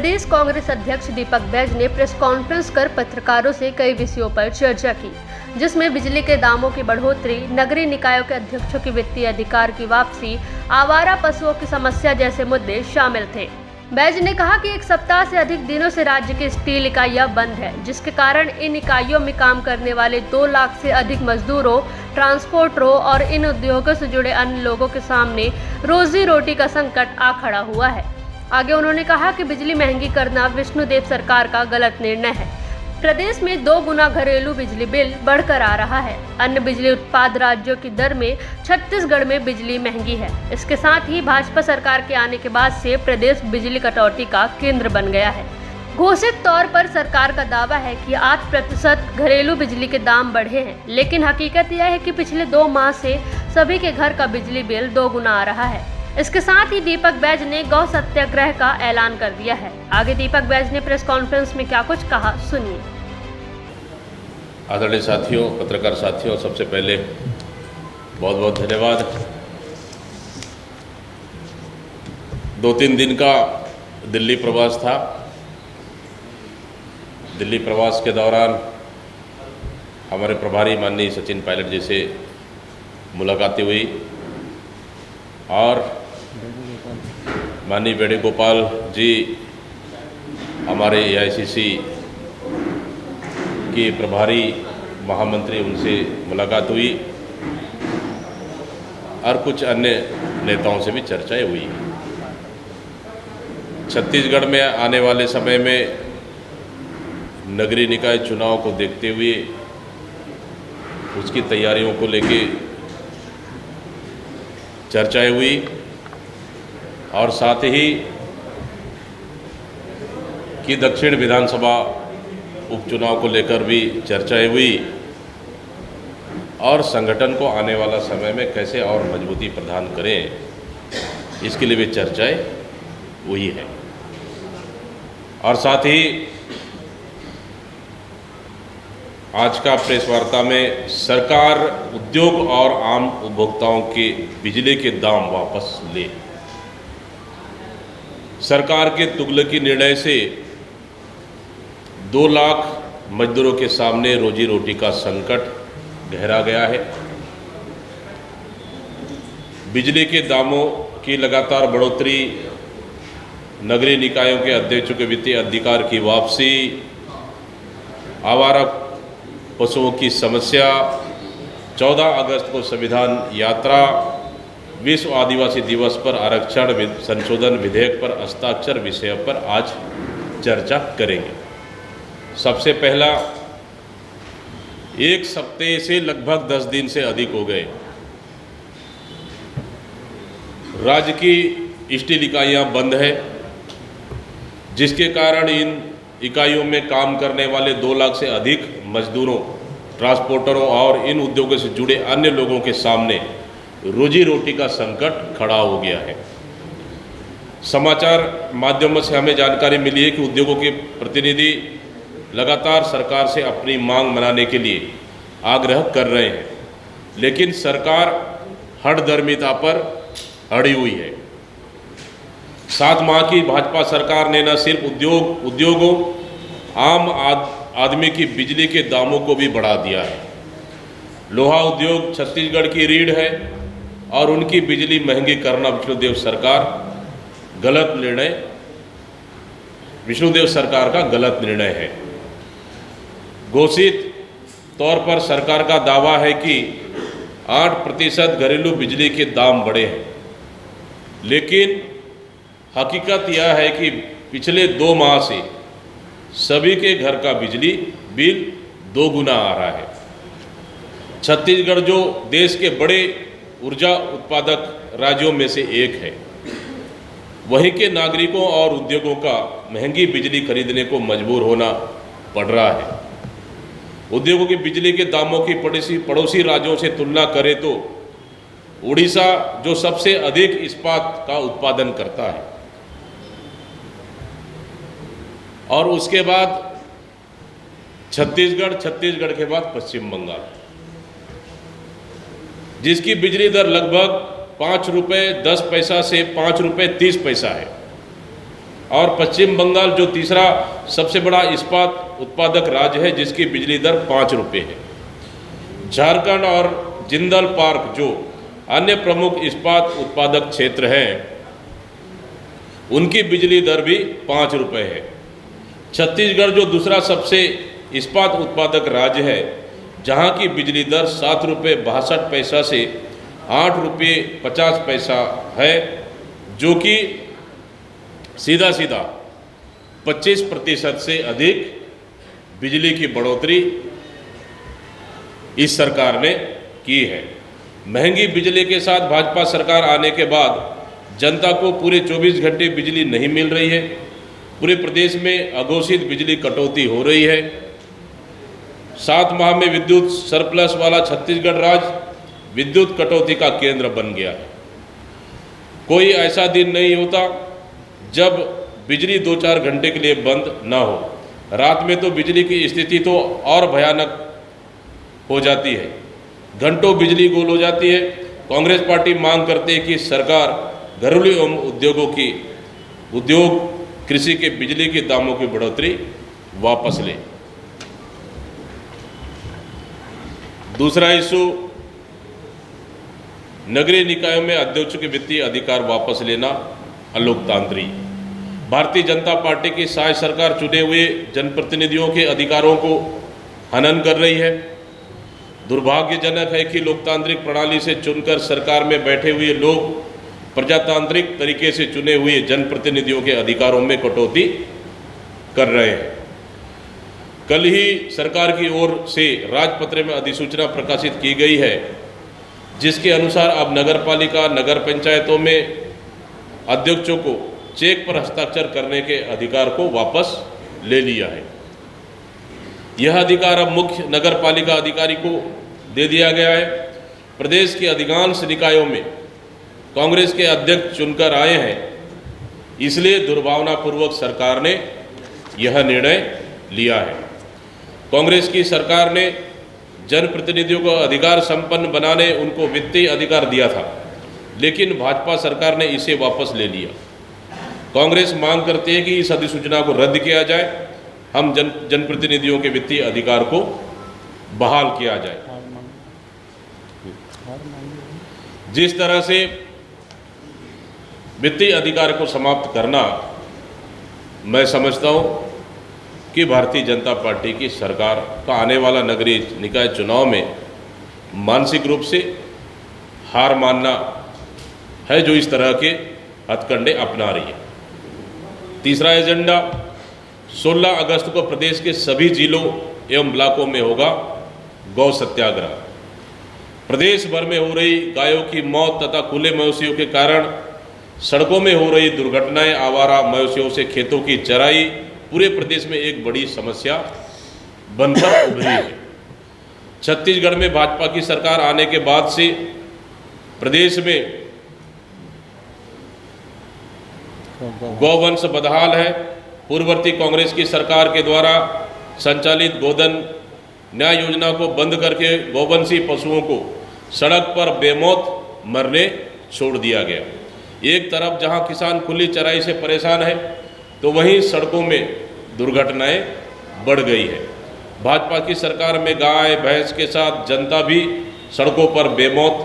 प्रदेश कांग्रेस अध्यक्ष दीपक बैज ने press conference कर पत्रकारों से कई विषयों पर चर्चा की, जिसमें बिजली के दामों की बढ़ोतरी, नगरीय निकायों के अध्यक्षों की वित्तीय अधिकार की वापसी, आवारा पशुओं की समस्या जैसे मुद्दे शामिल थे। बैज ने कहा कि एक सप्ताह से अधिक दिनों से राज्य की स्टील इकाइयां बंद है, जिसके कारण इन इकाइयों में काम करने वाले 2 लाख से अधिक मजदूरों, ट्रांसपोर्टरों और इन उद्योगों से जुड़े अन्य लोगों के सामने रोजी रोटी का संकट आ खड़ा हुआ है। आगे उन्होंने कहा कि बिजली महंगी करना विष्णुदेव सरकार का गलत निर्णय है। प्रदेश में 2 गुना घरेलू बिजली बिल बढ़कर आ रहा है। अन्य बिजली उत्पाद राज्यों की दर में छत्तीसगढ़ में बिजली महंगी है। इसके साथ ही भाजपा सरकार के आने के बाद से प्रदेश बिजली कटौती का केंद्र बन गया है। घोषित तौर पर सरकार का दावा है कि 8% घरेलू बिजली के दाम बढ़े हैं, लेकिन हकीकत यह है कि पिछले 2 माह से सभी के घर का बिजली बिल 2 गुना आ रहा है। इसके साथ ही दीपक बैज ने गौ सत्याग्रह का ऐलान कर दिया है। आगे दीपक बैज ने प्रेस कॉन्फ्रेंस में क्या कुछ कहा, सुनिए। आदरणीय साथियों, पत्रकार साथियों, सबसे पहले बहुत बहुत धन्यवाद। 2-3 दिन का दिल्ली प्रवास था। दिल्ली प्रवास के दौरान हमारे प्रभारी माननीय सचिन पायलट जी से मुलाकातें हुई और माननीय वेणुगोपाल जी, हमारे AICC के प्रभारी महामंत्री, उनसे मुलाकात हुई और कुछ अन्य नेताओं से भी चर्चाएं हुई। छत्तीसगढ़ में आने वाले समय में नगरीय निकाय चुनाव को देखते हुए उसकी तैयारियों को लेके चर्चाएं हुई और साथ ही कि दक्षिण विधानसभा उपचुनाव को लेकर भी चर्चाएं हुई और संगठन को आने वाला समय में कैसे और मजबूती प्रदान करें, इसके लिए भी चर्चाएं हुई है। और साथ ही आज का प्रेस वार्ता में सरकार उद्योग और आम उपभोक्ताओं के बिजली के दाम वापस ले। सरकार के तुगलकी निर्णय से 2 लाख मजदूरों के सामने रोजी रोटी का संकट गहरा गया है। बिजली के दामों की लगातार बढ़ोतरी, नगरीय निकायों के अध्यक्षों के वित्तीय अधिकार की वापसी, आवारा पशुओं की समस्या, 14 अगस्त को संविधान यात्रा, विश्व आदिवासी दिवस पर आरक्षण संशोधन विधेयक पर हस्ताक्षर विषय पर आज चर्चा करेंगे। सबसे पहला, 1 सप्ताह से लगभग 10 दिन से अधिक हो गए राज्य की स्टील इकाइयां बंद है, जिसके कारण इन इकाइयों में काम करने वाले 2 लाख से अधिक मजदूरों, ट्रांसपोर्टरों और इन उद्योगों से जुड़े अन्य लोगों के सामने रोजी रोटी का संकट खड़ा हो गया है। समाचार माध्यमों से हमें जानकारी मिली है कि उद्योगों के प्रतिनिधि लगातार सरकार से अपनी मांग मनाने के लिए आग्रह कर रहे हैं, लेकिन सरकार हठधर्मिता पर अड़ी हुई है। 7 माह की भाजपा सरकार ने न सिर्फ उद्योगों, आम आदमी की बिजली के दामों को भी बढ़ा दिया है। लोहा उद्योग छत्तीसगढ़ की रीढ़ है और उनकी बिजली महंगी करना विष्णुदेव सरकार का गलत निर्णय है। घोषित तौर पर सरकार का दावा है कि 8% घरेलू बिजली के दाम बढ़े हैं, लेकिन हकीकत यह है कि पिछले 2 माह से सभी के घर का बिजली बिल 2 गुना आ रहा है। छत्तीसगढ़ जो देश के बड़े ऊर्जा उत्पादक राज्यों में से एक है, वहीं के नागरिकों और उद्योगों का महंगी बिजली खरीदने को मजबूर होना पड़ रहा है। उद्योगों की बिजली के दामों की पड़ोसी राज्यों से तुलना करें तो उड़ीसा, जो सबसे अधिक इस्पात का उत्पादन करता है, और उसके बाद छत्तीसगढ़ के बाद पश्चिम बंगाल, जिसकी बिजली दर लगभग 5 रुपये 10 पैसा से 5 रुपये 30 पैसा है। और पश्चिम बंगाल जो तीसरा सबसे बड़ा इस्पात उत्पादक राज्य है, जिसकी बिजली दर 5 रुपये है। झारखंड और जिंदल पार्क जो अन्य प्रमुख इस्पात उत्पादक क्षेत्र हैं, उनकी बिजली दर भी 5 रुपये है। छत्तीसगढ़ जो दूसरा सबसे इस्पात उत्पादक राज्य है, जहां की बिजली दर 7 रुपये 62 पैसा से 8 रुपये 50 पैसा है, जो कि सीधा सीधा 25% से अधिक बिजली की बढ़ोतरी इस सरकार ने की है। महंगी बिजली के साथ भाजपा सरकार आने के बाद जनता को पूरे 24 घंटे बिजली नहीं मिल रही है। पूरे प्रदेश में अघोषित बिजली कटौती हो रही है। 7 माह में विद्युत सरप्लस वाला छत्तीसगढ़ राज्य विद्युत कटौती का केंद्र बन गया है। कोई ऐसा दिन नहीं होता जब बिजली 2-4 घंटे के लिए बंद ना हो। रात में तो बिजली की स्थिति तो और भयानक हो जाती है, घंटों बिजली गुल हो जाती है। कांग्रेस पार्टी मांग करती है कि सरकार घरेलू एवं उद्योग कृषि के बिजली के दामों की बढ़ोतरी वापस ले। दूसरा इशू नगरीय निकायों में अध्यक्षों के वित्तीय अधिकार वापस लेना अलोकतांत्रिक। भारतीय जनता पार्टी की शाही सरकार चुने हुए जनप्रतिनिधियों के अधिकारों को हनन कर रही है। दुर्भाग्यजनक है कि लोकतांत्रिक प्रणाली से चुनकर सरकार में बैठे हुए लोग प्रजातांत्रिक तरीके से चुने हुए जनप्रतिनिधियों के अधिकारों में कटौती कर रहे हैं। कल ही सरकार की ओर से राजपत्र में अधिसूचना प्रकाशित की गई है, जिसके अनुसार अब नगरपालिका नगर पंचायतों में अध्यक्षों को चेक पर हस्ताक्षर करने के अधिकार को वापस ले लिया है। यह अधिकार अब मुख्य नगरपालिका अधिकारी को दे दिया गया है। प्रदेश के अधिकांश निकायों में कांग्रेस के अध्यक्ष चुनकर आए हैं, इसलिए दुर्भावनापूर्वक सरकार ने यह निर्णय लिया है। कांग्रेस की सरकार ने जनप्रतिनिधियों को अधिकार संपन्न बनाने उनको वित्तीय अधिकार दिया था, लेकिन भाजपा सरकार ने इसे वापस ले लिया। कांग्रेस मांग करती है कि इस अधिसूचना को रद्द किया जाए, हम जनप्रतिनिधियों के वित्तीय अधिकार को बहाल किया जाए। जिस तरह से वित्तीय अधिकार को समाप्त करना, मैं समझता हूं कि भारतीय जनता पार्टी की सरकार का आने वाला नगरीय निकाय चुनाव में मानसिक रूप से हार मानना है, जो इस तरह के हथकंडे अपना रही है। तीसरा एजेंडा 16 अगस्त को प्रदेश के सभी जिलों एवं ब्लॉकों में होगा गौ सत्याग्रह। प्रदेश भर में हो रही गायों की मौत तथा खुले मवेशियों के कारण सड़कों में हो रही दुर्घटनाएं, आवारा मवेशियों से खेतों की चराई पूरे प्रदेश में एक बड़ी समस्या बनकर उभरी है। छत्तीसगढ़ में भाजपा की सरकार आने के बाद से प्रदेश में गौवंश बदहाल है। पूर्ववर्ती कांग्रेस की सरकार के द्वारा संचालित गोधन न्याय योजना को बंद करके गौवंशी पशुओं को सड़क पर बेमौत मरने छोड़ दिया गया। एक तरफ जहां किसान खुली चराई से परेशान है, तो वहीं सड़कों में दुर्घटनाएं बढ़ गई है। भाजपा की सरकार में गाय भैंस के साथ जनता भी सड़कों पर बेमौत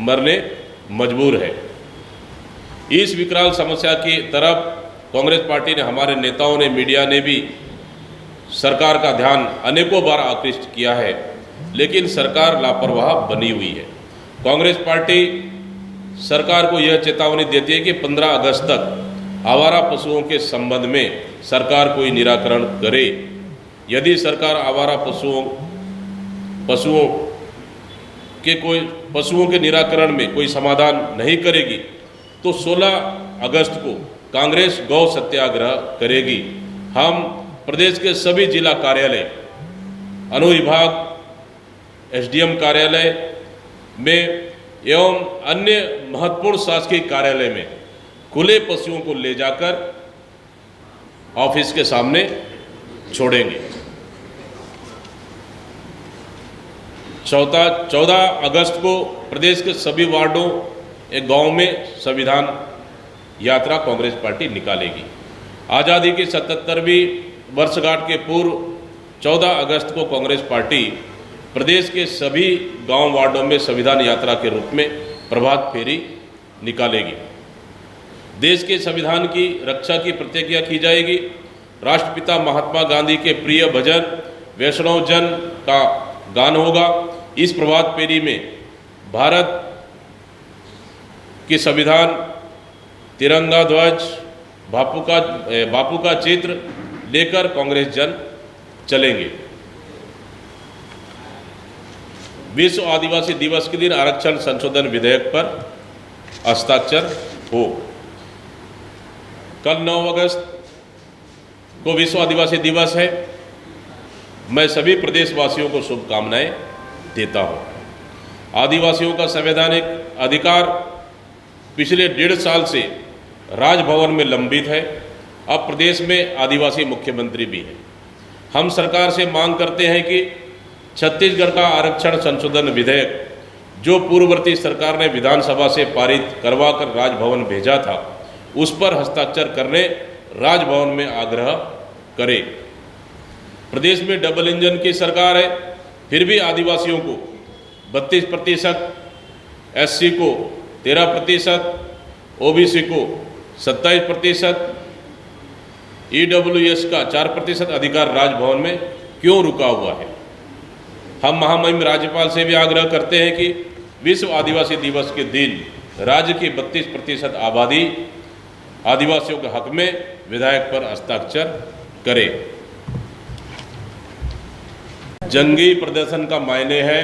मरने मजबूर है। इस विकराल समस्या की तरफ कांग्रेस पार्टी ने, हमारे नेताओं ने, मीडिया ने भी सरकार का ध्यान अनेकों बार आकृष्ट किया है, लेकिन सरकार लापरवाह बनी हुई है। कांग्रेस पार्टी सरकार को यह चेतावनी देती है कि 15 अगस्त तक आवारा पशुओं के संबंध में सरकार कोई निराकरण करे। यदि सरकार आवारा पशुओं के निराकरण में कोई समाधान नहीं करेगी, तो 16 अगस्त को कांग्रेस गौ सत्याग्रह करेगी। हम प्रदेश के सभी जिला कार्यालय, अनुविभाग, एसडीएम कार्यालय में एवं अन्य महत्वपूर्ण शासकीय कार्यालय में खुले पशुओं को ले जाकर ऑफिस के सामने छोड़ेंगे। 14 अगस्त को प्रदेश के सभी वार्डों एक गांव में संविधान यात्रा कांग्रेस पार्टी निकालेगी। आज़ादी की 77वीं वर्षगांठ के पूर्व 14 अगस्त को कांग्रेस पार्टी प्रदेश के सभी गांव वार्डों में संविधान यात्रा के रूप में प्रभात फेरी निकालेगी। देश के संविधान की रक्षा की प्रतिज्ञा की जाएगी। राष्ट्रपिता महात्मा गांधी के प्रिय भजन वैष्णव जन का गान होगा। इस प्रभात फेरी में भारत के संविधान, तिरंगा ध्वज, बापू का चित्र लेकर कांग्रेस जन चलेंगे। विश्व आदिवासी दिवस के दिन आरक्षण संशोधन विधेयक पर हस्ताक्षर हो। कल 9 अगस्त को विश्व आदिवासी दिवस है। मैं सभी प्रदेशवासियों को शुभकामनाएं देता हूं। आदिवासियों का संवैधानिक अधिकार पिछले 1.5 साल से राजभवन में लंबित है। अब प्रदेश में आदिवासी मुख्यमंत्री भी हैं। हम सरकार से मांग करते हैं कि छत्तीसगढ़ का आरक्षण संशोधन विधेयक जो पूर्ववर्ती सरकार ने विधानसभा से पारित करवाकर राजभवन भेजा था, उस पर हस्ताक्षर करने राजभवन में आग्रह करें। प्रदेश में डबल इंजन की सरकार है, फिर भी आदिवासियों को 32%, एससी को 13%, ओबीसी को 27%, ईडब्ल्यूएस का 4% अधिकार राजभवन में क्यों रुका हुआ है? हम महामहिम राज्यपाल से भी आग्रह करते हैं कि विश्व आदिवासी दिवस के दिन राज्य की 32% आबादी आदिवासियों के हक में विधेयक पर हस्ताक्षर करे। जंगी प्रदर्शन का मायने है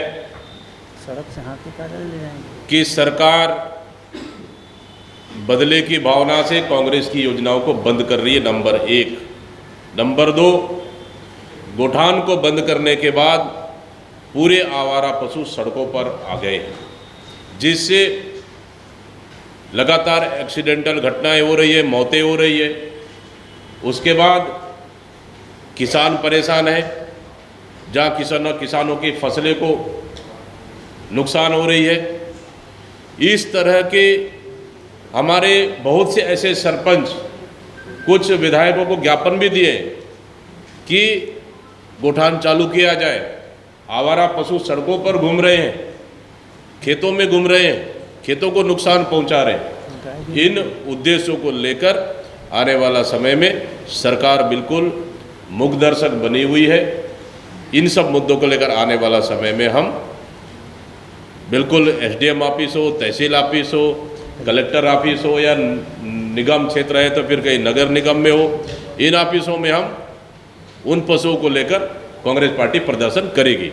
सड़क से हाथी पैदल ले जाएंगे कि सरकार बदले की भावना से कांग्रेस की योजनाओं को बंद कर रही है, नंबर 1। नंबर 2, गोठान को बंद करने के बाद पूरे आवारा पशु सड़कों पर आ गए, जिससे लगातार एक्सीडेंटल घटनाएं हो रही है, मौतें हो रही है। उसके बाद किसान परेशान है, जहाँ किसानों की फसलें को नुकसान हो रही है। इस तरह के हमारे बहुत से ऐसे सरपंच कुछ विधायकों को ज्ञापन भी दिए कि गोठान चालू किया जाए। आवारा पशु सड़कों पर घूम रहे हैं, खेतों में घूम रहे हैं, खेतों को नुकसान पहुंचा रहे हैं। इन उद्देश्यों को लेकर आने वाला समय में सरकार बिल्कुल मुखदर्शक बनी हुई है। इन सब मुद्दों को लेकर आने वाला समय में हम बिल्कुल एसडीएम ऑफिस हो, तहसील ऑफिस हो, कलेक्टर ऑफिस हो या निगम क्षेत्र है तो फिर कहीं नगर निगम में हो, इन ऑफिसों में हम उन पशुओं को लेकर कांग्रेस पार्टी प्रदर्शन करेगी।